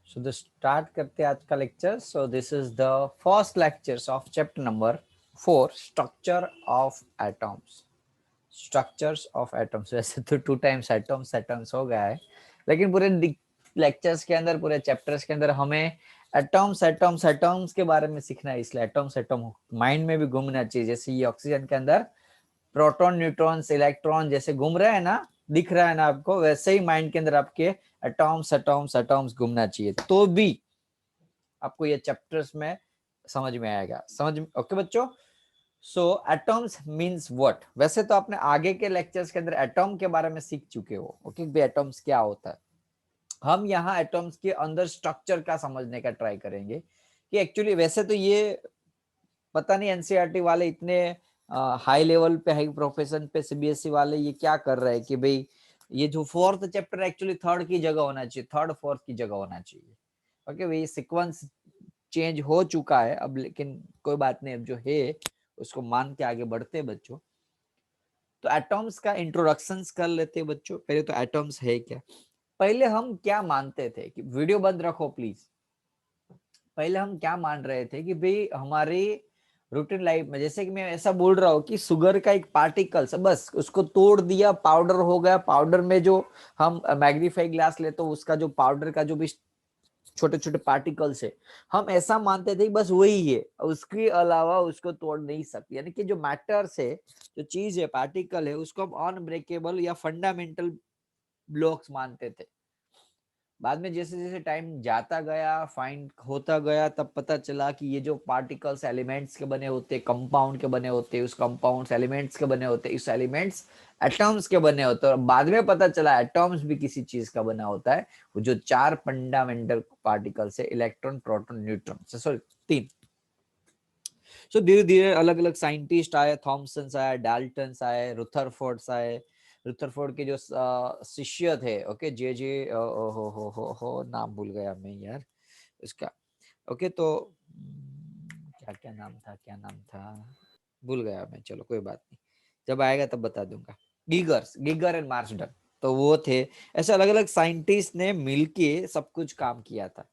So the start करते हैं आज का lecture. So this is the first lectures of chapter number 4, structure of atoms. Structures of atoms. वैसे तो 2 times atoms atoms हो गया है, लेकिन पूरे लेक्चर्स के अंदर, पूरे चैप्टर्स के अंदर हमें एटम्स एटम्स एटम्स के बारे में सीखना है. इसलिए एटम्स एटम माइंड में भी घूमना चाहिए. जैसे ये ऑक्सीजन के अंदर प्रोटॉन न्यूट्रॉन्स इलेक्ट्रॉन जैसे घूम रहे हैं ना, दिख रहा है ना आपको, वैसे ही माइंड के अंदर आपके एटॉम्स एटॉम्स एटॉम्स घूमना चाहिए, तो भी आपको ये चैप्टर्स में समझ में आएगा. समझ ओके बच्चों. सो एटॉम्स मींस व्हाट. वैसे तो आपने आगे के लेक्चर्स के अंदर एटॉम के बारे में सीख चुके हो. ओके भाई, एटॉम्स क्या होता है. हम यहाँ एटॉम्स के अंदर स्ट्रक्चर का समझने का ट्राई करेंगे कि एक्चुअली वैसे तो ये पता नहीं एनसीईआरटी वाले इतने हाई लेवल पे, हाई प्रोफेशन पे सीबीएसई वाले ये क्या कर रहे हैं कि भाई ये जो फोर्थ चैप्टर एक्चुअली थर्ड की जगह होना चाहिए, थर्ड फोर्थ की जगह होना चाहिए. ओके भाई, सीक्वेंस चेंज हो चुका है अब, लेकिन कोई बात नहीं, अब जो है उसको मान के आगे बढ़ते हैं बच्चों. तो एटॉम्स का इंट्रोडक्शन कर लेते हैं बच्चों. पहले तो एटॉम्स है क्या. पहले हम क्या मानते थे कि, वीडियो बंद रखो प्लीज. पहले हम क्या मान रहे थे कि भाई हमारी रूटीन लाइफ में, जैसे कि मैं ऐसा बोल रहा हूँ कि शुगर का एक पार्टिकल बस उसको तोड़ दिया, पाउडर हो गया. पाउडर में जो हम मैग्नीफाई ग्लास लेते तो उसका जो पाउडर का जो भी छोटे छोटे पार्टिकल्स है, हम ऐसा मानते थे बस वही है, उसके अलावा उसको तोड़ नहीं सकते. यानी कि जो मैटर्स है, जो चीज है, पार्टिकल है, उसको हम अनब्रेकेबल या फंडामेंटल ब्लॉक्स मानते थे. बाद में जैसे जैसे टाइम जाता गया, फाइंड होता गया, तब पता चला कि ये जो पार्टिकल्स एलिमेंट्स के बने होते, कंपाउंड के बने होते, उस कंपाउंड्स एलिमेंट्स के बने होते, इस एलिमेंट्स एटम्स के बने होते. और बाद में पता चला एटम्स भी किसी चीज का बना होता है, वो जो 4 फंडामेंटल पार्टिकल्स है, इलेक्ट्रॉन प्रोटॉन न्यूट्रॉन, सॉरी 3. सो धीरे धीरे अलग अलग साइंटिस्ट आए, थॉमसन आए, डाल्टन आए, रुथरफोर्ड आए. रुथरफोर्ड के जो शिष्य थे, ओके, जे जे हो नाम भूल गया मैं यार इसका. ओके, तो क्या क्या नाम था, क्या नाम था, भूल गया मैं. चलो कोई बात नहीं, जब आएगा तब बता दूंगा. गिगर एंड मार्सडन, तो वो थे. ऐसे अलग अलग साइंटिस्ट ने मिलके सब कुछ काम किया था.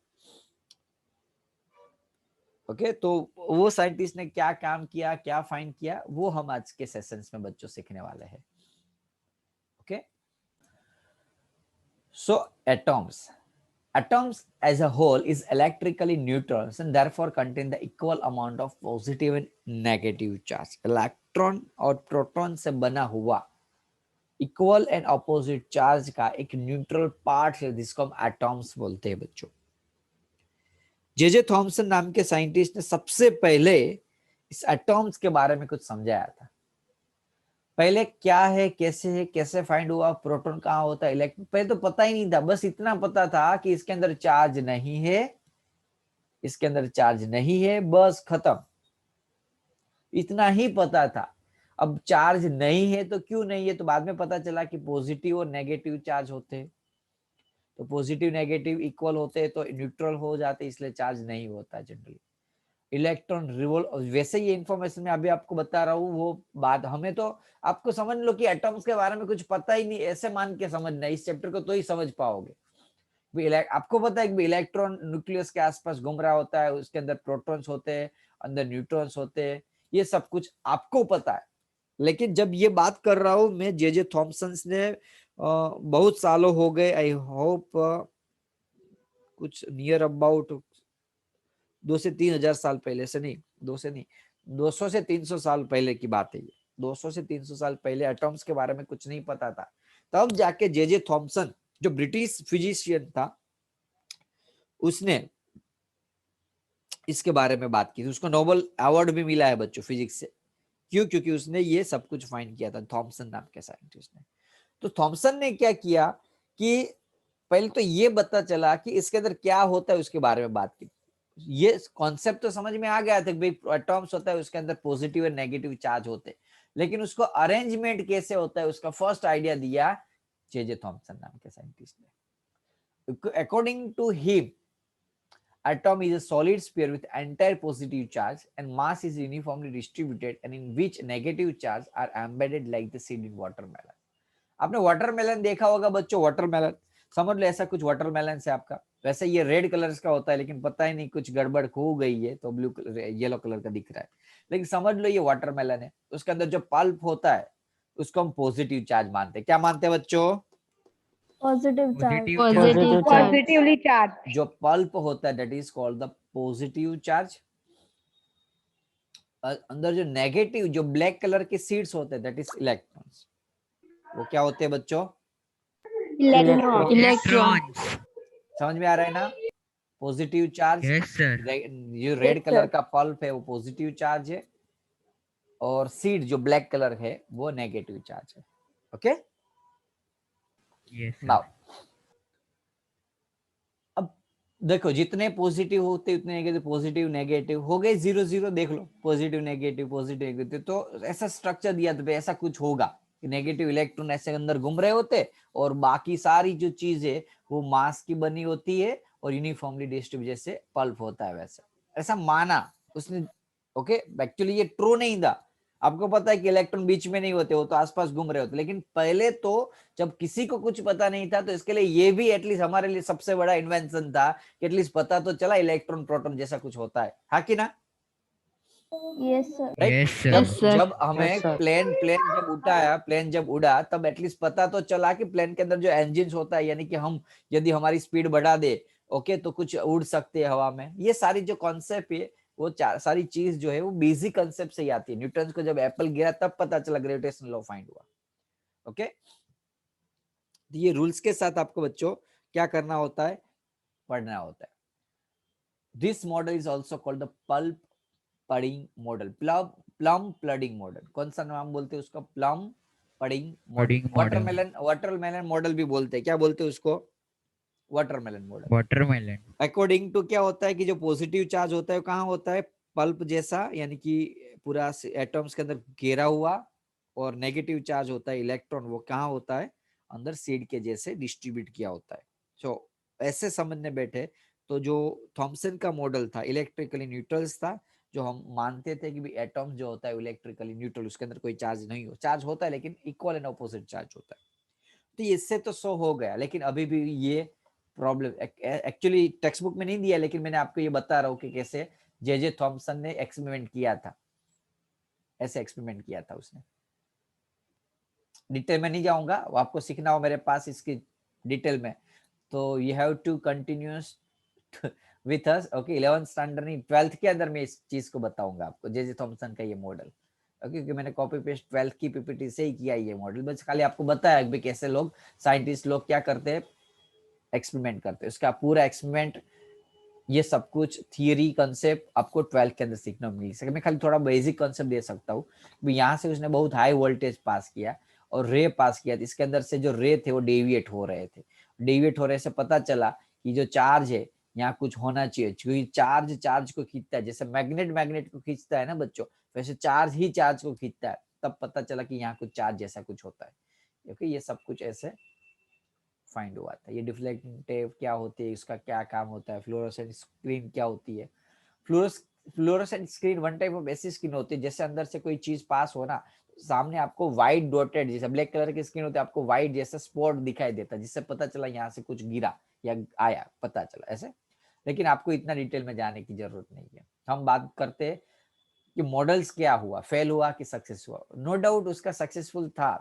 ओके, तो वो साइंटिस्ट ने क्या काम किया, क्या फाइंड किया, वो हम आज के सेशंस में बच्चों सीखने वाले हैं. Okay, so atoms as a whole is electrically neutral and therefore contain the equal amount of positive and negative charge. Electron और प्रोटॉन से बना हुआ इक्वल एंड अपोजिट चार्ज का एक न्यूट्रल पार्ट है, जिसको हम एटॉम्स बोलते हैं बच्चों. जे जे थॉमसन नाम के साइंटिस्ट ने सबसे पहले इस एटॉम्स के बारे में कुछ समझाया था. पहले क्या है, कैसे फाइंड हुआ, प्रोटॉन कहाँ होता है, इलेक्ट्रॉन, पहले तो पता ही नहीं था. बस इतना पता था कि इसके अंदर चार्ज नहीं है, इसके अंदर चार्ज नहीं है, बस खत्म. इतना ही पता था. अब चार्ज नहीं है तो क्यों नहीं है, तो बाद में पता चला कि पॉजिटिव और नेगेटिव चार्ज होते हैं. तो पॉजिटिव नेगेटिव इक्वल होते हैं तो न्यूट्रल हो जाते, इसलिए चार्ज नहीं होता जनरली. इलेक्ट्रॉन रिवोल्व, वैसे ये इन्फॉर्मेशन मैं अभी आपको बता रहा हूँ, वो बात हमें तो, आपको समझ लो कि एटम्स के बारे में कुछ पता ही नहीं, ऐसे मान के समझना इस चैप्टर को, तो ही समझ पाओगे. आपको पता है कि इलेक्ट्रॉन न्यूक्लियस के आसपास घूम रहा होता है, उसके अंदर प्रोटॉन्स होते हैं, अंदर न्यूट्रॉन्स होते हैं, ये सब कुछ आपको पता है. लेकिन जब ये बात कर रहा हूं मैं, जे जे थॉमसन ने बहुत सालों हो गए, आई होप कुछ नियर अबाउट 2 से 3 हजार साल पहले से नहीं, 200 से 300 साल पहले की बात है ये. 200 से 300 साल पहले एटॉम्स के बारे में कुछ नहीं पता था. तब जाके जे जे थॉमसन, जो ब्रिटिश फिजिशियन था, उसने इसके बारे में बात की थी. उसको नोबेल अवार्ड भी मिला है बच्चों फिजिक्स से. क्यों? क्योंकि उसने ये सब कुछ फाइंड किया था, थॉमसन नाम के साइंटिस्ट ने. तो थॉमसन ने क्या किया कि पहले तो ये पता चला कि इसके अंदर क्या होता है, उसके बारे में बात की. ये कॉन्सेप्ट तो समझ में आ गया था कि भाई एटॉम्स होता है, उसके अंदर पॉजिटिव और नेगेटिव चार्ज होते हैं, लेकिन उसको अरेंजमेंट कैसे होता है, उसका फर्स्ट आइडिया दिया जे जे थॉमसन नाम के साइंटिस्ट ने. According to him, atom is a solid sphere with entire positive charge and mass is uniformly distributed and in which negative charge are embedded like the seed in watermelon. आपने watermelon देखा होगा बच्चों, watermelon समझ लो ऐसा कुछ watermelon से आपका, वैसे ये रेड कलर का होता है लेकिन पता ही नहीं कुछ गड़बड़ हो गई है तो ब्लू येलो कलर का दिख रहा है, लेकिन समझ लो ये वाटरमेलन है। उसके अंदर जो पल्प होता है उसको हम पॉजिटिव चार्ज मानते हैं। क्या मानते हैं बच्चों? Positive charge. Positive charge. Positively charge. जो पल्प होता है that is called the positive charge. अंदर जो नेगेटिव जो ब्लैक कलर के सीड्स होते हैं दैट इज इलेक्ट्रॉन्स। वो क्या होते हैं बच्चों? इलेक्ट्रॉन। समझ में आ रहा है ना? Positive charge. Yes sir. जो रेड कलर का पल्प है वो पॉजिटिव चार्ज है और सीड जो ब्लैक कलर है वो नेगेटिव चार्ज है। Okay yes now sir. अब देखो जितने पॉजिटिव होते उतने नेगेटिव, पॉजिटिव नेगेटिव हो गए 0 0। देख लो पॉजिटिव नेगेटिव नेगेटिव, तो ऐसा स्ट्रक्चर दिया था ऐसा कुछ होगा कि नेगेटिव इलेक्ट्रॉन ऐसे अंदर घूम रहे होते और बाकी सारी जो चीज है वो मास की बनी होती है और यूनिफॉर्मली डिस्ट्रीब्यूट जैसे पल्प होता है वैसा, ऐसा माना उसने। ओके एक्चुअली ये ट्रू नहीं था। आपको पता है कि इलेक्ट्रॉन बीच में नहीं होते, वो तो आसपास घूम रहे होते, लेकिन पहले तो जब किसी को कुछ पता नहीं था तो इसके लिए ये भी एटलीस्ट हमारे लिए सबसे बड़ा इन्वेंशन था कि एटलीस्ट पता तो चला इलेक्ट्रॉन प्रोटॉन जैसा कुछ होता है, हाँ कि ना? Yes sir. राइट। जब हमें प्लेन जब उठाया, प्लेन जब उड़ा तब एटलीस्ट पता तो चला कि प्लेन के अंदर जो इंजन होता है, यानी कि हम यदि हमारी स्पीड बढ़ा दे ओके तो कुछ उड़ सकते हैं हवा में। ये सारी जो कॉन्सेप्ट है वो सारी चीज जो है वो बेसिक कॉन्सेप्ट से ही आती है। न्यूटन को जब एप्पल गिरा तब पता चला, ग्रेविटेशनल लॉ फाइंड हुआ। ओके ये रूल्स के साथ आपको बच्चों क्या करना होता है, पढ़ना होता है। This model is also called the plum pudding model, plum pudding model. कौन सा नाम बोलते हैं उसका? Plum pudding model. Watermelon model भी बोलते हैं। क्या बोलते हैं उसको? Watermelon model. Watermelon. According to क्या होता है कि जो पॉजिटिव चार्ज होता है कहाँ होता है? पल्प जैसा, यानी कि पूरा एटम्स के अंदर घेरा हुआ, और नेगेटिव चार्ज होता है इलेक्ट्रॉन, वो कहाँ होता है? अंदर सीड के जैसे डिस्ट्रीब्यूट किया होता है। सो ऐसे समझने बैठे तो जो थॉमसन का मॉडल था इलेक्ट्रिकली न्यूट्रल्स था, जो हम मानते थे कि भी एटम जो होता है इलेक्ट्रिकली न्यूट्रल, उसके अंदर कोई चार्ज नहीं हो, चार्ज होता है लेकिन इक्वल एंड ऑपोजिट चार्ज होता है। तो इससे तो सो हो गया, लेकिन अभी भी ये प्रॉब्लम एक्चुअली टेक्स्ट बुक में नहीं दिया, लेकिन मैंने आपको ये बता रहा हूँ कि कैसे जे थॉमसन ने एक्सपेरिमेंट किया था। ऐसे एक्सपेरिमेंट किया था उसने। डिटेल में नहीं जाऊंगा, वो आपको सीखना हो मेरे पास इसकी डिटेल में, तो you have to continues with us. Okay 11th standard नहीं 12th के अंदर मैं इस चीज को बताऊंगा आपको, जे थॉमसन का ये मॉडल। ओके क्योंकि मैंने कॉपी पेस्ट 12th की पीपीटी से ही किया ये मॉडल, बस खाली आपको बताया कि कैसे लोग साइंटिस्ट लोग क्या करते हैं, एक्सपेरिमेंट करते हैं। उसका पूरा एक्सपेरिमेंट ये सब कुछ थियरी कंसेप्ट आपको 12th के अंदर सीखने को मिल सके। मैं खाली थोड़ा बेसिक कंसेप्ट दे सकता हूँ। यहाँ से उसने बहुत हाई वोल्टेज पास किया और रे पास किया, इसके अंदर से जो रे थे वो डेविएट हो रहे थे। डेविएट हो रहे से पता चला कि जो चार्ज है यहाँ कुछ होना चाहिए, क्योंकि चार्ज को खींचता है। जैसे मैग्नेट को खींचता है ना बच्चों, वैसे चार्ज ही चार्ज को खींचता है। तब पता चला कि यहाँ कुछ चार्ज जैसा कुछ होता है। क्योंकि ये सब कुछ ऐसे फाइंड हुआ था। ये डिफ्लेक्टिव क्या होती है, इसका क्या काम होता है, फ्लोरोसेंट स्क्रीन क्या होती है। Fluorescent screen one type of ऐसी स्क्रीन होती है जैसे अंदर से कोई चीज पास हो ना, सामने आपको व्हाइट डॉटेड जैसे ब्लैक कलर की स्क्रीन होती है, आपको व्हाइट जैसा स्पॉट दिखाई देता है, जिससे पता चला यहाँ से कुछ गिरा या आया, पता चला ऐसे। लेकिन आपको इतना डिटेल में जाने की जरूरत नहीं है। हम बात करते हैं कि मॉडल्स क्या हुआ, फेल हुआ कि सक्सेस हुआ। नो डाउट उसका सक्सेसफुल था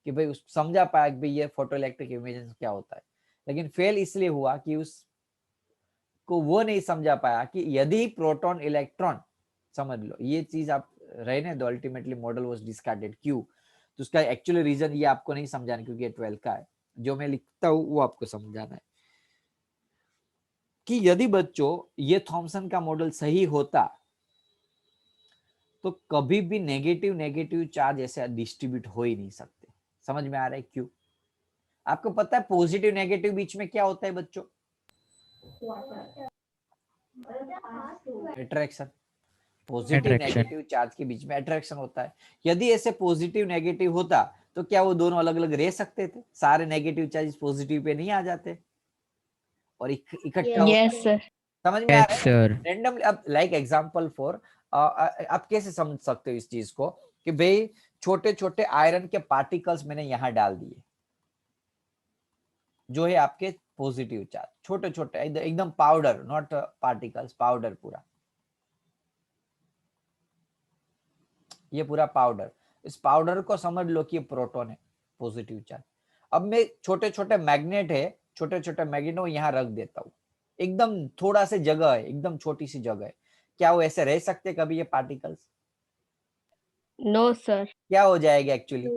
कि भाई उस समझा पाया कि भाई ये फोटो इलेक्ट्रिक इमेजेस क्या होता है, लेकिन फेल इसलिए हुआ कि उसको वो नहीं समझा पाया कि यदि प्रोटॉन इलेक्ट्रॉन, समझ लो ये चीज आप रहने दो, अल्टीमेटली मॉडल वाज डिस्कार्डेड। क्यों? तो उसका एक्चुअली रीजन ये आपको नहीं समझाना, क्योंकि ये 12 का है। जो मैं लिखता हूँ वो आपको समझाना है कि यदि बच्चों ये थॉमसन का मॉडल सही होता तो कभी भी नेगेटिव चार्ज ऐसे डिस्ट्रीब्यूट हो ही नहीं सकते। समझ में आ रहा है क्यों? आपको पता है पॉजिटिव नेगेटिव बीच में क्या होता है बच्चों? अट्रैक्शन। पॉजिटिव नेगेटिव चार्ज के बीच में अट्रैक्शन होता है। यदि ऐसे पॉजिटिव नेगेटिव होता तो क्या वो दोनों अलग अलग रह सकते थे? सारे नेगेटिव चार्ज पॉजिटिव पे नहीं आ जाते और इकट्ठा यस सर। समझ में आ रहा है? रैंडमली अब लाइक एग्जांपल फॉर आप कैसे समझ सकते हो इस चीज को कि भाई छोटे छोटे आयरन के पार्टिकल्स मैंने यहां डाल दिए, जो है आपके पॉजिटिव चार्ज, छोटे छोटे एकदम पाउडर, नॉट पार्टिकल्स, पाउडर पूरा, ये पूरा पाउडर, इस पाउडर को समझ लो कि ये प्रोटॉन है, पॉजिटिव चार्ज। अब मैं छोटे छोटे मैग्नेट है, छोटे छोटे मैग्नेट को यहाँ रख देता हूँ, एकदम थोड़ा सा जगह है, एकदम छोटी सी जगह है, क्या वो ऐसे रह सकते कभी ये पार्टिकल्स? No sir. क्या हो जाएगा एक्चुअली?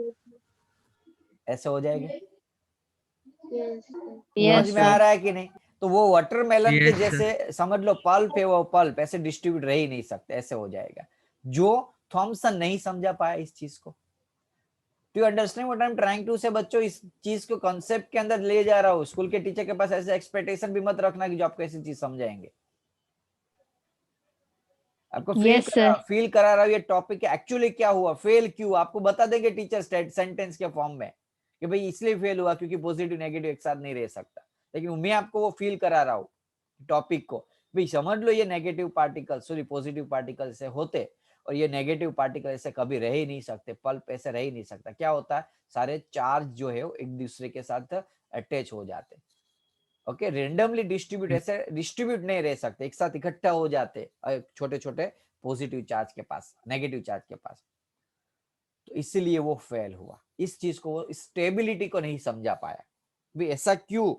ऐसे हो जाएगा। यस समझ में आ सर। रहा है कि नहीं? तो वो वाटरमेलन के Yes, sir. जैसे समझ लो पल्प है, वो पल्प ऐसे डिस्ट्रीब्यूट रह ही नहीं सकते, ऐसे हो जाएगा। जो थॉमसन नहीं समझा पाया इस चीज को। Do you understand what I am trying to say बच्चों? इस चीज को कॉन्सेप्ट के अंदर ले जा रहा हूँ। स्कूल के टीचर के पास ऐसे एक्सपेक्टेशन भी मत रखना कि जो आपको ऐसी चीज समझाएंगे। आपको Yes, sir. फील करा रहा हूँ ये टॉपिक एक्चुअली क्या हुआ, फेल क्यों, आपको बता देंगे टीचर सेंटेंस के फॉर्म में कि भाई इसलिए फेल हुआ क्योंकि पॉजिटिव नेगेटिव एक साथ नहीं रह सकता। लेकिन मैं आपको वो फील करा रहा हूँ टॉपिक को, भाई समझ लो ये negative particle sorry positive particle से होते और ये नेगेटिव पार्टिकल ऐसे कभी रह ही नहीं सकते, पल्प ऐसे रह ही नहीं सकता। क्या होता है, सारे चार्ज जो है वो एक दूसरे के साथ अटैच हो जाते, ओके, रेंडमली डिस्ट्रीब्यूट, ऐसे डिस्ट्रीब्यूट नहीं रह सकते, एक साथ इकट्ठा हो जाते छोटे छोटे पॉजिटिव चार्ज के पास, नेगेटिव चार्ज के पास। तो इसीलिए वो फेल हुआ, इस चीज को, स्टेबिलिटी को नहीं समझा पाया भी ऐसा क्यों।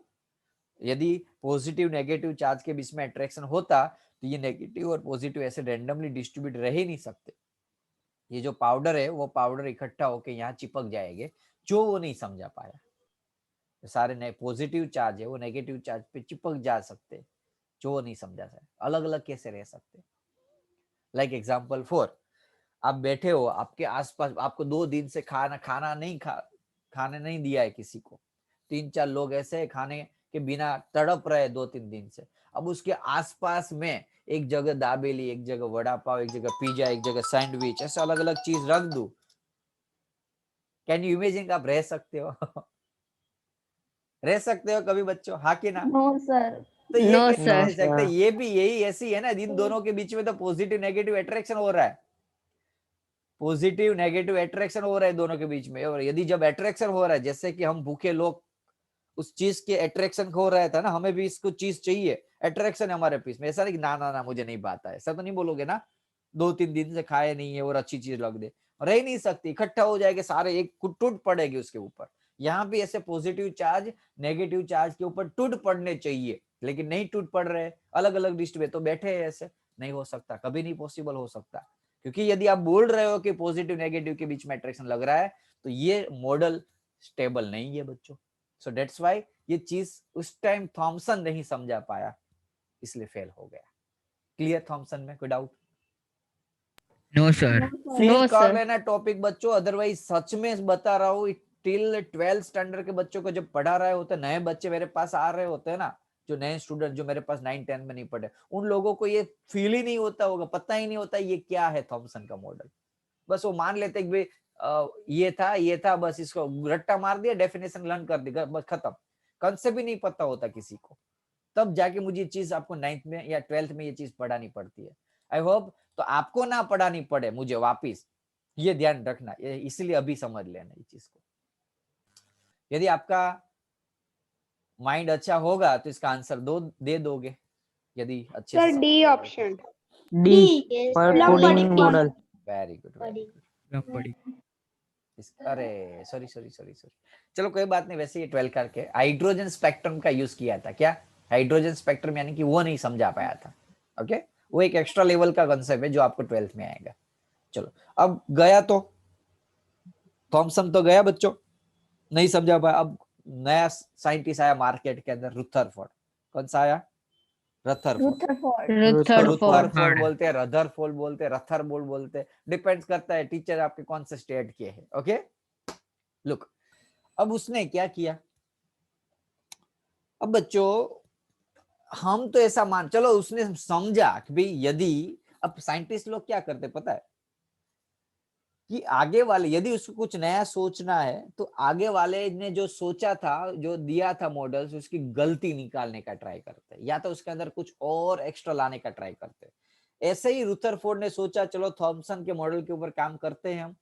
यदि पॉजिटिव नेगेटिव चार्ज के बीच में अट्रैक्शन होता तो ये नेगेटिव और पॉजिटिव ऐसे रेंडमली डिस्ट्रीब्यूट रह ही नहीं सकते। ये जो पाउडर है वो पाउडर इकट्ठा होकर यहाँ चिपक जाएंगे, जो वो नहीं समझा पाया। सारे पॉजिटिव चार्ज है वो नेगेटिव चार्ज पे चिपक जा सकते, जो वो नहीं समझा सकते, अलग अलग कैसे रह सकते। लाइक एग्जांपल 4, आप बैठे हो, आपके आसपास आपको 2 दिन से खाने नहीं दिया है किसी को, 3-4 लोग ऐसे है खाने के बिना तड़प रहे 2-3 दिन से। अब उसके आसपास में एक जगह दाबेली, एक जगह वड़ा पाव, एक जगह पिज्जा, एक जगह सैंडविच, ऐसे अलग अलग चीज रख दूं, कैन यू इमेजिन आप रह सकते हो? रह सकते हो कभी बच्चों, हाँ कि ना? No sir. तो ये No, कैसे sir. रह सकते? ये भी यही ऐसी है ना, इन दोनों के बीच में तो पॉजिटिव नेगेटिव अट्रैक्शन हो रहा है, पॉजिटिव नेगेटिव अट्रैक्शन हो रहा है दोनों के बीच में। और यदि जब अट्रैक्शन हो रहा है, जैसे कि हम भूखे लोग उस चीज के अट्रैक्शन हो रहा था ना, हमें भी इसको चीज चाहिए, अट्रैक्शन है हमारे पीस में, ऐसा नहीं कि ना ना ना मुझे नहीं बात है, ऐसा तो नहीं बोलोगे ना। 2-3 दिन से खाए नहीं है और अच्छी चीज लग दे, रह ही नहीं सकती, इकट्ठा हो जाएगा सारे, एक टूट पड़ेगी उसके ऊपर। यहाँ भी ऐसे पॉजिटिव चार्ज नेगेटिव चार्ज के ऊपर टूट पड़ने चाहिए, लेकिन नहीं टूट पड़ रहे, अलग अलग डिस्ट में तो बैठे हैं, ऐसे नहीं हो सकता, कभी नहीं पॉसिबल हो सकता। क्योंकि यदि आप बोल रहे हो कि पॉजिटिव नेगेटिव के बीच में अट्रैक्शन लग रहा है, तो ये मॉडल स्टेबल नहीं है बच्चों। सो दैट्स व्हाई ये चीज उस टाइम थॉमसन नहीं समझा पाया, इसलिए फेल हो गया। क्लियर थॉमसन में कोई doubt? No, sir. Feel No, कर sir. लेना टॉपिक बच्चों, अदरवाइज सच में बता रहा हूँ, टिल 12th स्टैंडर्ड के बच्चों को जब पढ़ा रहे होते, नए बच्चे मेरे पास आ रहे होते हैं ना, जो नए स्टूडेंट जो मेरे पास 9-10 में नहीं पढ़े, उन लोगों को ये फील ही नहीं होता होगा, पता ही नहीं होता ये क्या है थॉमसन का मॉडल। बस वो मान लेते कि भाई ये था, बस इसको रट्टा मार दिया, डेफिनेशन लर्न कर दी, बस खत्म, कंसेप्ट भी नहीं पता होता किसी को। तब जाके मुझे ये चीज आपको 9th में या 12th में ये चीज पढ़ानी पड़ती है। आई होप तो आपको ना पढ़ानी पड़े मुझे वापिस, ये ध्यान रखना, इसलिए अभी समझ लेना ये चीज को। यदि आपका माइंड अच्छा होगा तो इसका आंसर दे दोगे, यदि अच्छे सर से D option. D for coding model. Very good, very good. Lumpadi. अरे सॉरी सॉरी सॉरी सॉरी, चलो कोई बात नहीं। वैसे ये 12 करके हाइड्रोजन स्पेक्ट्रम का यूज किया था, क्या हाइड्रोजन स्पेक्ट्रम, यानी कि वो नहीं समझा पाया था। ओके, वो एक एक्स्ट्रा लेवल का कंसेप्ट है जो आपको 12th में आएगा। चलो अब गया, तो थॉमसन तो गया बच्चों, नहीं समझा पाया। अब नया साइंटिस्ट आया मार्केट के अंदर, रुथरफोर्ड। कौन सा आया? रथरफोर्ड। Rutherford. रुथरफोर्ड बोलते हैं, रदरफोर्ड बोलते हैं, रथरफोर्ड बोलते हैं, डिपेंड्स करता है टीचर आपके कौन से स्टेट के है। ओके लुक, अब उसने क्या किया, अब बच्चों हम तो ऐसा मान चलो, उसने समझा कि भाई यदि, अब साइंटिस्ट लोग क्या करते पता है कि आगे वाले यदि उसको कुछ नया सोचना है तो आगे वाले ने जो सोचा था, जो दिया था मॉडल्स, उसकी गलती निकालने का ट्राई करते हैं, या तो उसके अंदर कुछ और एक्स्ट्रा लाने का ट्राई करते हैं। ऐसे ही रुथरफोर्ड ने सोचा चलो थॉमसन के मॉडल के ऊपर काम करते हैं हम,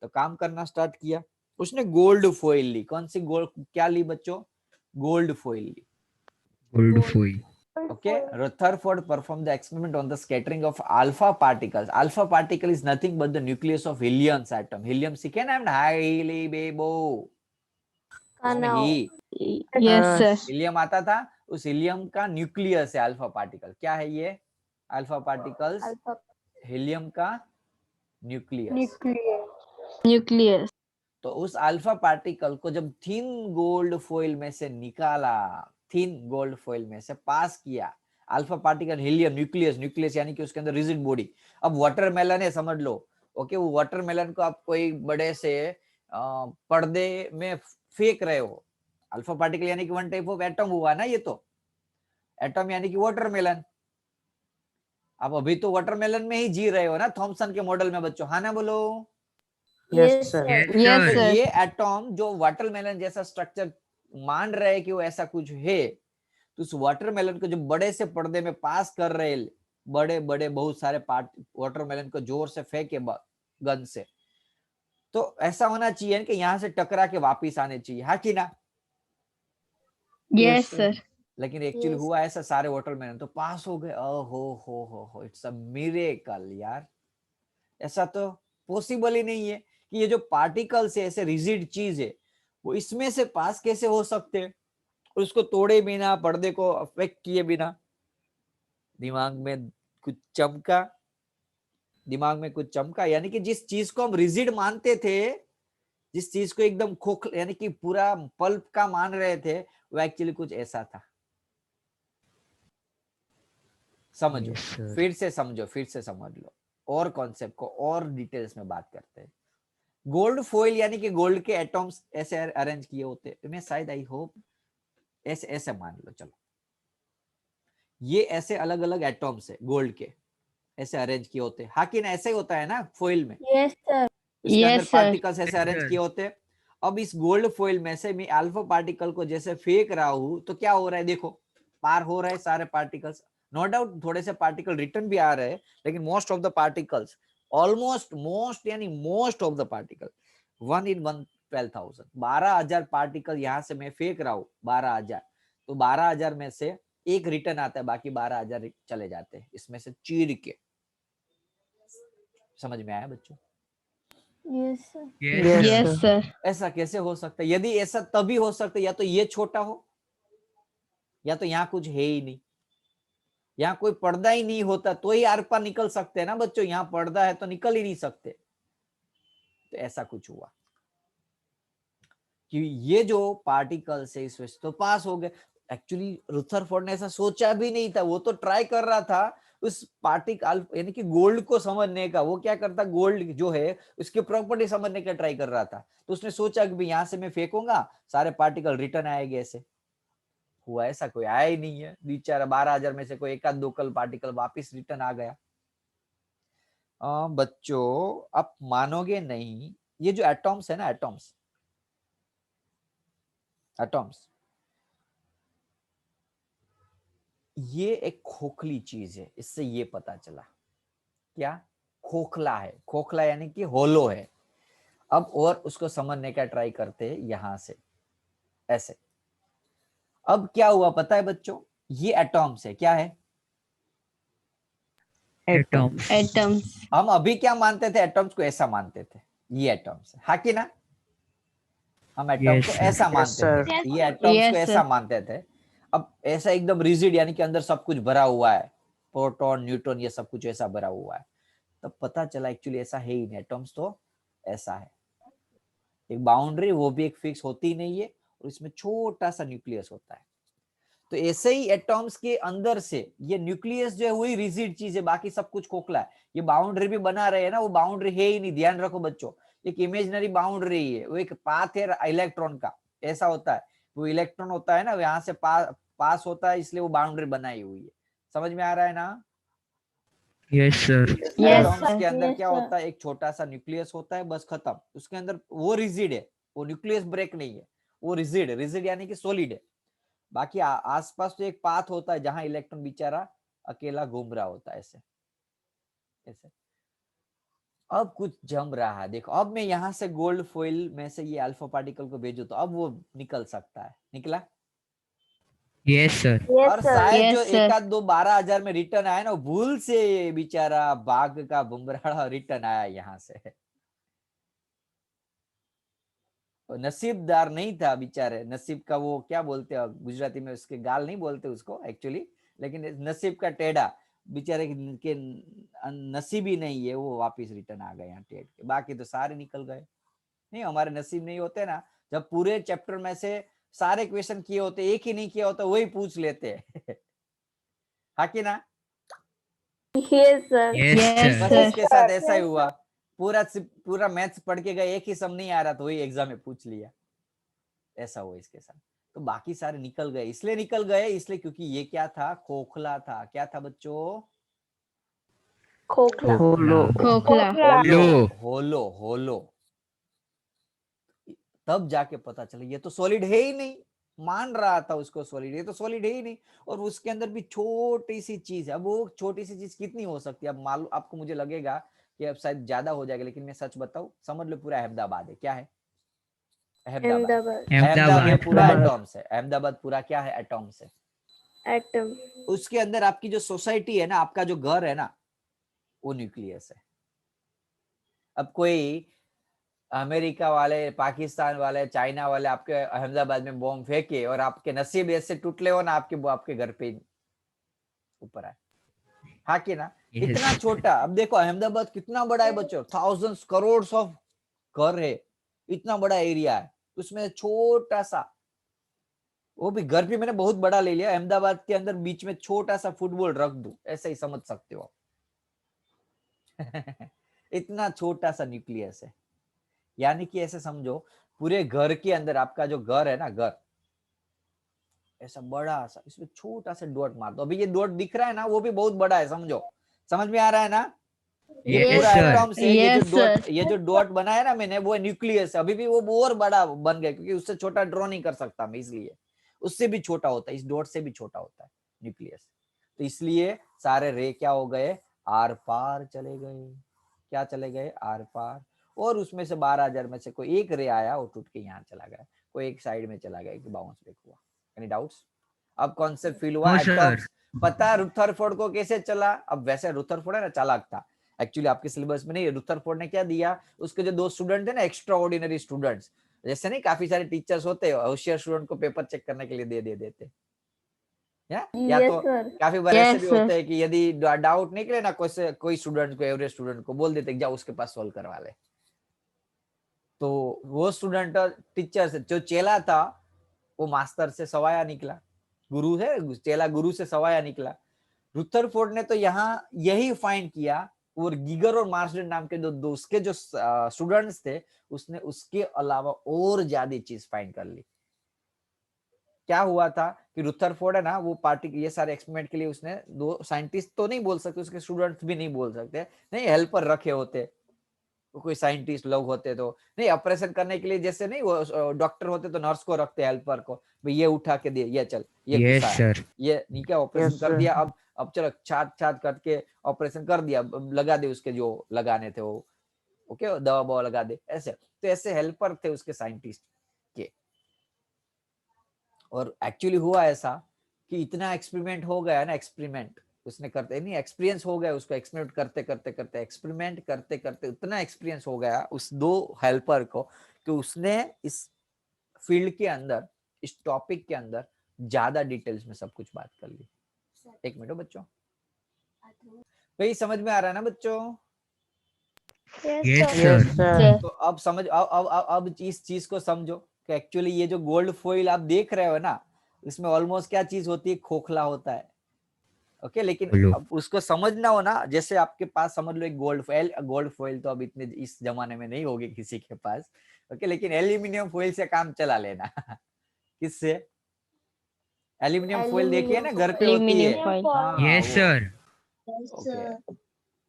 तो काम करना स्टार्ट किया। उसने गोल्ड फॉइल ली। कौन सी गोल्ड, क्या ली बच्चों? gold foil. Gold foil. Okay, Rutherford performed the experiment on the scattering of alpha particles. Alpha particle is nothing but the nucleus of helium's atom. Helium C क्या नाम है? Highly बेबो, उसमें ही Yes, sir. Helium आता था, उस helium का nucleus है alpha particle. क्या है ये अल्फा पार्टिकल्स? हीलियम का न्यूक्लियस. Nucleus. तो उस अल्फा पार्टिकल को जब थिन गोल्ड फॉइल में से निकाला, थिन गोल्ड फॉइल में से पास किया, alpha particle helium nucleus, nucleus यानी कि उसके अंदर रिजिड बॉडी. अब वाटरमेलन है समझ लो. ओके, वो वाटरमेलन को आप कोई बड़े से पर्दे में फेंक रहे हो. अल्फा पार्टिकल यानी कि वन टाइप ऑफ एटम हुआ ना, ये तो एटम यानी कि वाटरमेलन. आप अभी तो वाटरमेलन में ही जी रहे हो ना, थॉमसन के मॉडल में बच्चों. हाँ ना बोलो. Yes, sir. Yes, तो sir. ये एटॉम जो वाटरमेलन जैसा स्ट्रक्चर मान रहे हैं कि वो ऐसा कुछ है, तो उस वाटरमेलन को जो बड़े से पर्दे में पास कर रहे हैं, बड़े बड़े बहुत सारे पार्ट वाटरमेलन को जोर से फेंके गन से, तो ऐसा होना चाहिए कि यहाँ से टकरा के वापिस आने चाहिए. हाँ कि ना? Yes, sir. लेकिन एक्चुअली हुआ ऐसा, सारे वाटरमेलन तो पास हो गए. हो इट्स अ मिरेकल यार. ऐसा तो पॉसिबल ही नहीं है कि ये जो पार्टिकल्स है, ऐसे रिजिड चीज है, वो इसमें से पास कैसे हो सकते हैं, उसको तोड़े बिना, पर्दे को अफेक्ट किए बिना. दिमाग में कुछ चमका, दिमाग में कुछ चमका. यानी कि जिस चीज को हम रिजिड मानते थे, जिस चीज को एकदम खोखला यानी कि पूरा पल्प का मान रहे थे, वो एक्चुअली कुछ ऐसा था. समझो, Yes, sir. फिर से समझो, फिर से समझ लो, और कॉन्सेप्ट को और डिटेल्स में बात करते हैं. गोल्ड फॉइल यानी कि गोल्ड के एटॉम्स ऐसे अरेंज किए होते हैं. मैं शायद आई होप ऐसे ऐसे मान लो. चलो, ये ऐसे अलग अलग एटॉम्स है गोल्ड के, ऐसे अरेंज किए होते हैं. हाँ कि ना, ऐसे ही होता है ना फॉइल में. Yes, sir. इसके अंदर Yes, sir. पार्टिकल्स ऐसे अरेंज किए होते हैं. अब इस गोल्ड फॉइल में से मैं अल्फा पार्टिकल को जैसे फेंक रहा हूं, तो क्या हो रहा है देखो, पार हो रहे हैं सारे पार्टिकल्स. नो डाउट थोड़े से पार्टिकल रिटर्न भी आ रहे हैं, लेकिन most of the particles, almost most यानी most of the particle, 1 in 12,000, 12,000 particle यहाँ से मैं फेंक रहा हूँ. 12,000, तो 12,000 में से एक रिटर्न आता है, बाकी 12,000 चले जाते हैं इसमें से चीर के. समझ में आया बच्चों? Yes, sir. Yes, sir. ऐसा कैसे हो सकता है? यदि ऐसा तभी हो सकता है या तो ये छोटा हो, या तो यहाँ कुछ है ही नहीं, यहाँ कोई पर्दा ही नहीं होता, तो ही आर पार निकल सकते हैं ना बच्चों. यहाँ पर्दा है तो निकल ही नहीं सकते. तो ऐसा कुछ हुआ कि ये जो पार्टिकल्स है इस वजह से तो पास हो गए. एक्चुअली रुथरफोर्ड ने ऐसा सोचा भी नहीं था. वो तो ट्राई कर रहा था उस पार्टिकल यानी कि गोल्ड को समझने का. वो क्या करता, गोल्ड जो है उसकी प्रॉपर्टी समझने का ट्राई कर रहा था. तो उसने सोचा कि यहाँ से मैं फेंकूंगा, सारे पार्टिकल रिटर्न आएंगे. ऐसे हुआ? ऐसा कोई आया ही नहीं है. बेचारा 12,000 में से कोई एक आध दो कल पार्टिकल वापिस रिटर्न आ गया. बच्चों आप मानोगे नहीं, ये जो एटॉम्स है ना, एटॉम्स ये एक खोखली चीज है. इससे ये पता चला क्या, खोखला है. खोखला यानी कि होलो है. अब और उसको समझने का ट्राई करते हैं यहां से ऐसे. अब क्या हुआ पता है बच्चों, ये एटॉम्स है. क्या है? Atoms. Atoms. हम अभी क्या मानते थे, एटॉम्स को ऐसा मानते थे, ये एटॉम्स है. हाँ कि ना? हम एटॉम Yes, को sir. ऐसा Yes, मानते sir. थे, ये एटॉम्स Yes, को sir. ऐसा मानते थे. अब ऐसा एकदम रिजिड यानी कि अंदर सब कुछ भरा हुआ है, प्रोटॉन न्यूट्रॉन ये सब कुछ ऐसा भरा हुआ है. तब पता चला एक्चुअली ऐसा है ही नहीं. एटॉम्स तो ऐसा है, एक बाउंड्री, वो भी एक फिक्स होती नहीं है, और इसमें छोटा सा न्यूक्लियस होता है. तो ऐसे ही एटॉम्स के अंदर से ये न्यूक्लियस जो है वही रिजिड चीज है, बाकी सब कुछ खोखला है. ये बाउंड्री भी बना रहे हैं ना, वो बाउंड्री है ही नहीं. ध्यान रखो बच्चों, एक इमेजिनरी बाउंड्री है, वो एक पाथ है इलेक्ट्रॉन का. ऐसा होता है, वो इलेक्ट्रॉन होता है ना, यहाँ से पास होता है, इसलिए वो बाउंड्री बनाई हुई है. समझ में आ रहा है ना? Yes, sir. Yes, atoms sir. के अंदर Yes, क्या sir. होता है, एक छोटा सा न्यूक्लियस होता है, बस खत्म. उसके अंदर वो रिजिड है, वो न्यूक्लियस ब्रेक नहीं है, वो रिजिड. रिजिड यानी कि सॉलिड है. बाकी आसपास तो एक पाथ होता है जहां इलेक्ट्रॉन बेचारा अकेला घूम रहा होता है. ऐसे ऐसे. अब कुछ जम रहा है देखो. अब मैं यहाँ से गोल्ड फॉइल में से ये अल्फा पार्टिकल को भेजू तो अब वो निकल सकता है. निकला? Yes, sir. और शायद जो Yes, sir. एक आध दो 12,000 में रिटर्न आया ना, वो भूल से बेचारा बाघ का बुमराह रिटर्न आया यहाँ से। वो नसीबदार नहीं था बेचारे, नसीब का वो क्या बोलते हैं गुजराती में, उसके गाल नहीं बोलते उसको एक्चुअली, लेकिन नसीब का टेढ़ा बेचारे के नसीब ही नहीं है, वो वापिस रिटर्न आ गए यहाँ टेढ़ के, बाकी तो सारे निकल गए। नहीं, हमारे नसीब नहीं होते ना, जब पूरे चैप्टर में से सारे क्वेश्चन किए होते, एक ही नहीं किया होता, वही पूछ लेते हैं। हाँ कि ना? Yes, sir. Yes, Yes, बस sir. sir. इसके साथ ऐसा ही हुआ, पूरा मैथ्स पढ़ के गए, एक ही सम नहीं आ रहा तो वही एग्जाम में पूछ लिया, ऐसा हुआ इसके साथ। तो बाकी सारे निकल गए, इसलिए निकल गए, इसलिए क्योंकि ये क्या था, खोखला था। क्या था बच्चों? खोखला। Khokla. Khokla. होलो होलो होलो। तब जाके पता चला ये तो सॉलिड है ही नहीं, मान रहा था उसको सॉलिड, ये तो सॉलिड है ही नहीं, और उसके अंदर भी छोटी सी चीज है। अब वो छोटी सी चीज कितनी हो सकती है? अब मालूम आपको, मुझे लगेगा कि अब शायद ज्यादा हो जाएगा, लेकिन मैं सच बताऊं, समझ लो पूरा अहमदाबाद है। क्या है? अहमदाबाद। अहमदाबाद। अहमदाबाद Ahmedabad. पूरा एटॉम्स है, अहमदाबाद पूरा क्या है? एटॉम्स है। एटम। उसके अंदर आपकी जो सोसाइटी है ना, आपका जो घर है ना, वो न्यूक्लियस है। अब कोई अमेरिका वाले, पाकिस्तान वाले, चाइना वाले आपके अहमदाबाद में बॉम्ब फेंके और आपके नसीब ऐसे टूटले हो ना, आपके घर पे ऊपर आए। हाँ कि ना? Yes. इतना छोटा। अब देखो अहमदाबाद कितना बड़ा है बच्चों, थाउजेंड्स करोड़ ऑफ घर है, इतना बड़ा एरिया है, उसमें छोटा सा, वो भी घर भी मैंने बहुत बड़ा ले लिया, अहमदाबाद के अंदर बीच में छोटा सा फुटबॉल रख दूं, ऐसे ही समझ सकते हो आप। इतना छोटा सा न्यूक्लियस है। यानी कि ऐसे समझो, पूरे घर के अंदर, आपका जो घर है ना, घर ऐसा बड़ा सा, इसमें छोटा सा डॉट मार दो। अभी ये डॉट दिख रहा है ना, वो भी बहुत बड़ा है, समझो। समझ में आ रहा है ना? ये Yes, पूरा sir. एटॉम से Yes, sir. ये जो डॉट बनाया ना मैंने, वो न्यूक्लियस है। अभी भी वो और बड़ा बन गया, क्योंकि उससे छोटा ड्रॉ नहीं कर सकता मैं, इसलिए उससे भी छोटा होता है, इस डॉट से भी छोटा होता है न्यूक्लियस। तो इसलिए सारे रे क्या हो गए? आर पार चले गए। क्या चले गए? आर पार। और उसमें से 12,000 में से कोई एक रे आया, वो टूट के यहाँ चला गया, कोई एक साइड में चला गया, एक बाउंस बैक हुआ। Any doubts? अब कॉन्सेप्ट फील हुआ? No, sir. एटॉम्स पता है रुथरफोर्ड को कैसे चला? अब वैसे रुथरफोर्ड है ना, चालाक था एक्चुअली, आपके सिलेबस में नहीं। रुथरफोर्ड ने क्या दिया, उसके जो 2 स्टूडेंट थे ना, एक्स्ट्रा ऑर्डिनरी स्टूडेंट्स, जैसे नहीं काफी सारे टीचर्स होते हैं, होशियार स्टूडेंट को पेपर चेक करने के लिए दे देते, या यस तो सर। काफी बार ऐसे Yes, भी sir. होते हैं कि यदि डाउट निकले ना, कोई स्टूडेंट को, एवरेज स्टूडेंट को बोल देते जाओ उसके पास सोल्व करवा ले। तो वो स्टूडेंट टीचर से, जो चेला था, वो मास्टर से सवाया निकला, गुरु है, चेला गुरु से सवाया निकला। रुथरफोर्ड ने तो यहाँ यही फाइंड किया, और गीगर और मार्सडेन नाम के दो उसके जो स्टूडेंट्स थे, उसने उसके अलावा और ज्यादा चीज फाइंड कर ली। क्या हुआ था कि रुथरफोर्ड है ना, वो पार्टी ये सारे एक्सपेरिमेंट के लिए उसने 2 साइंटिस्ट तो नहीं बोल सकते, उसके स्टूडेंट्स भी नहीं बोल सकते, नहीं हेल्पर रखे होते, तो कोई साइंटिस्ट लोग होते तो नहीं, ऑपरेशन करने के लिए जैसे नहीं वो डॉक्टर होते तो नर्स को रखते, हेल्पर को, भाई ये उठा के दे, ये चल, ये Yes, घुसा, sir. ये नहीं, क्या ऑपरेशन कर दिया, अब चलो छात छात करके ऑपरेशन कर दिया, लगा दे उसके जो लगाने थे वो, ओके, दवा बवा लगा दे, ऐसे। तो ऐसे हेल्पर थे उसके साइंटिस्ट के। और एक्चुअली हुआ ऐसा कि इतना एक्सपेरिमेंट हो गया ना, एक्सपेरिमेंट उसने करते नहीं, एक्सपीरियंस हो गया उसको, एक्सपेरिमेंट करते करते करते, एक्सपेरिमेंट करते करते इतना एक्सपीरियंस हो गया उस 2 हेल्पर को, कि उसने इस फील्ड के अंदर, इस टॉपिक के अंदर ज्यादा डिटेल्स में सब कुछ बात कर ली। एक मिनट बच्चों, भाई समझ में आ रहा है ना बच्चों? Yes, yes sir. सर। तो अब समझ, अब इस चीज को समझो कि एक्चुअली ये जो गोल्ड फॉइल आप देख रहे हो ना, इसमें ऑलमोस्ट क्या चीज होती है? खोखला होता है, ओके। लेकिन बोलो। अब उसको समझना हो ना, जैसे आपके पास समझ लो एक गोल्ड फॉइल तो अब इतने इस जमाने में नहीं होगी किसी के पास, ओके, लेकिन एल्यूमिनियम फॉइल से काम चला लेना। किससे? एल्यूमिनियम फॉइल देखिए ना, घर पे होती है। Aluminum foil. हाँ Yes, वो, sir. ओके,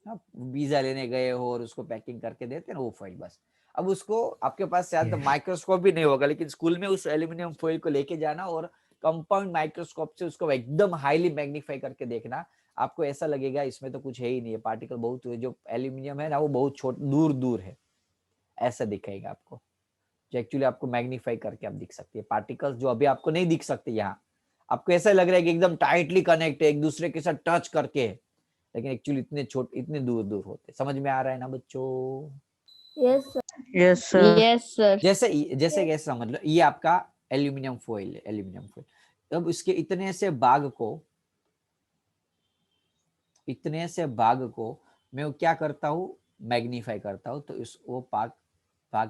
आप वीजा लेने गए हो और उसको पैकिंग करके देते हैं ना, वो फॉइल बस। अब उसको आपके पास शायद Yes. माइक्रोस्कोप भी नहीं होगा, लेकिन स्कूल में उस एल्यूमिनियम फॉइल को लेके जाना और कंपाउंड माइक्रोस्कोप से उसको एकदम हाईली मैग्नीफाई करके देखना, आपको ऐसा लगेगा इसमें तो कुछ है ही नहीं है, पार्टिकल बहुत, जो एल्यूमिनियम है ना वो बहुत छोटा, दूर दूर है, ऐसा दिखेगा आपको, जो एक्चुअली आपको मैग्नीफाई करके आप दिख सकती है पार्टिकल्स, जो अभी आपको नहीं दिख सकते यहाँ, आपको ऐसा लग रहा है कि एकदम टाइटली कनेक्ट है एक दूसरे के साथ टच करके, लेकिन एक्चुअली इतने छोटे इतने दूर दूर होते। समझ में आ रहा है ना बच्चों? Yes, sir. Yes, sir. Yes, sir. जैसे जैसे कैसे समझ लो, ये आपका एल्यूमिनियम फॉइल है, एल्यूमिनियम फॉइल। अब इसके इतने से भाग को मैं क्या करता हूँ, मैग्नीफाई करता हूँ, तो इस वो भाग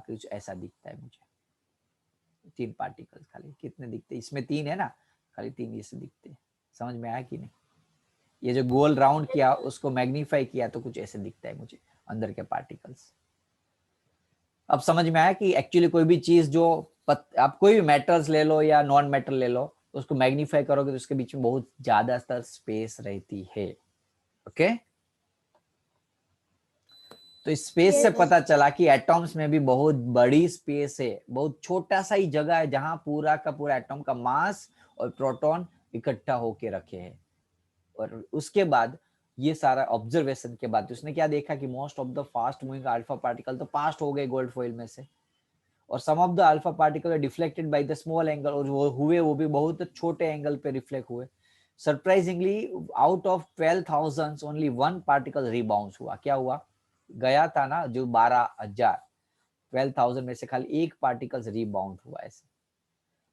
कुछ ऐसा दिखता है मुझे। 3 पार्टिकल्स खाली कितने दिखते हैं इसमें? 3 है ना, खाली 3 ये से दिखते हैं। समझ में आया कि नहीं? ये जो गोल राउंड किया उसको मैग्नीफाई किया तो कुछ ऐसे दिखता है मुझे अंदर के पार्टिकल्स। अब समझ में आया कि एक्चुअली कोई भी चीज जो आप कोई भी मेटल्स ले लो या नॉन मेटल ले लो, उसको मैग्नीफाई करोगे तो उसके बीच में बहुत ज्यादा स्पेस रहती है। ओके, तो इस स्पेस से पता चला कि एटॉम्स में भी बहुत बड़ी स्पेस है, बहुत छोटा सा ही जगह है जहां पूरा का पूरा एटॉम का मास और प्रोटॉन इकट्ठा होके रखे हैं। और उसके बाद ये सारा ऑब्जर्वेशन के बाद उसने क्या देखा कि most of the fast moving alpha particle तो पास्ट हो गए गोल्ड फॉइल में से, और some of the alpha particle are deflected by the small angle, और वो भी बहुत छोटे एंगल पे रिफ्लेक्ट हुए। Surprisingly out of 12,000 only 1 particle rebounce हुआ। क्या हुआ? गया था ना जो 12,000, 12,000 में से खाली 1 पार्टिकल रिबाउंड हुआ। ऐसे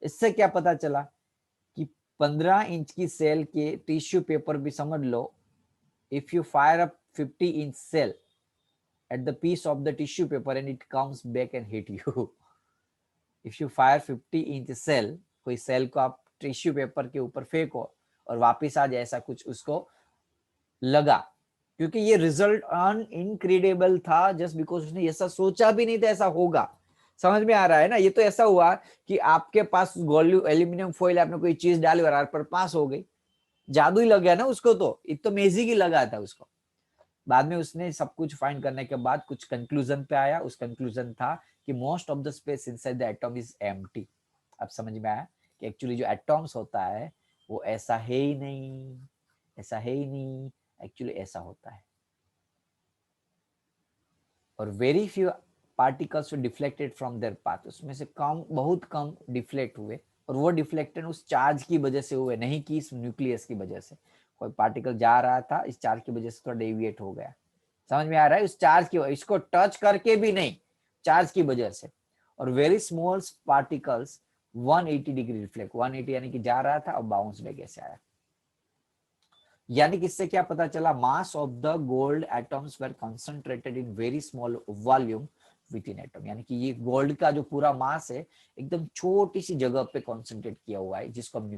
इससे क्या पता चला कि 15 इंच की सेल के टिश्यू पेपर भी समझ लो, if you fire a 50-inch cell at the piece of the tissue paper and it comes back and hit you, if you fire 50-inch cell, कोई सेल को आप टिश्यू पेपर के ऊपर फेंको और वापस आ जाए, ऐसा कुछ उसको लगा, क्योंकि ये रिजल्ट इनक्रेडिबल था, जस्ट बिकॉज उसने ऐसा सोचा भी नहीं था ऐसा होगा। समझ में आ रहा है ना? ये तो ऐसा हुआ कि आपके पास एल्यूमिनियम फॉइल, आपने कोई चीज डाली और आर पर पास हो गई, जादू ही लग गया ना उसको, तो इतना मैजिक ही लगा था उसको। बाद में उसने सब कुछ फाइंड करने के बाद कुछ कंक्लूजन पे आया। उस कंक्लूजन था कि most of the space inside the atom is empty. अब समझ में आया कि एक्चुअली जो एटॉम्स होता है वो ऐसा है ही नहीं, ऐसा है ही नहीं, एक्चुअली ऐसा होता है। और very few particles were deflected from there path, उसमें से बहुत कम डिफ्लेक्ट हुए, और वो डिफ्लेक्टेड उस चार्ज की वजह से हुए, नहीं कि इस न्यूक्लियस की वजह से। कोई पार्टिकल जा रहा था, इस चार्ज की वजह से थोड़ा डेविएट हो गया। समझ में आ रहा है? उस चार्ज की, इसको टच करके भी नहीं, चार्ज की वजह से। और very small particles 180 degree reflect, 180 यानी कि जा रहा था और बाउंस बैक ऐसे आया। यानी कि इससे क्या पता चला? Mass of the gold atoms were concentrated in very small volume with in atom, यानी कि ये गोल्ड का जो पूरा मास है एकदम छोटी सी जगह पे कंसंट्रेट किया हुआ है, जिसको हम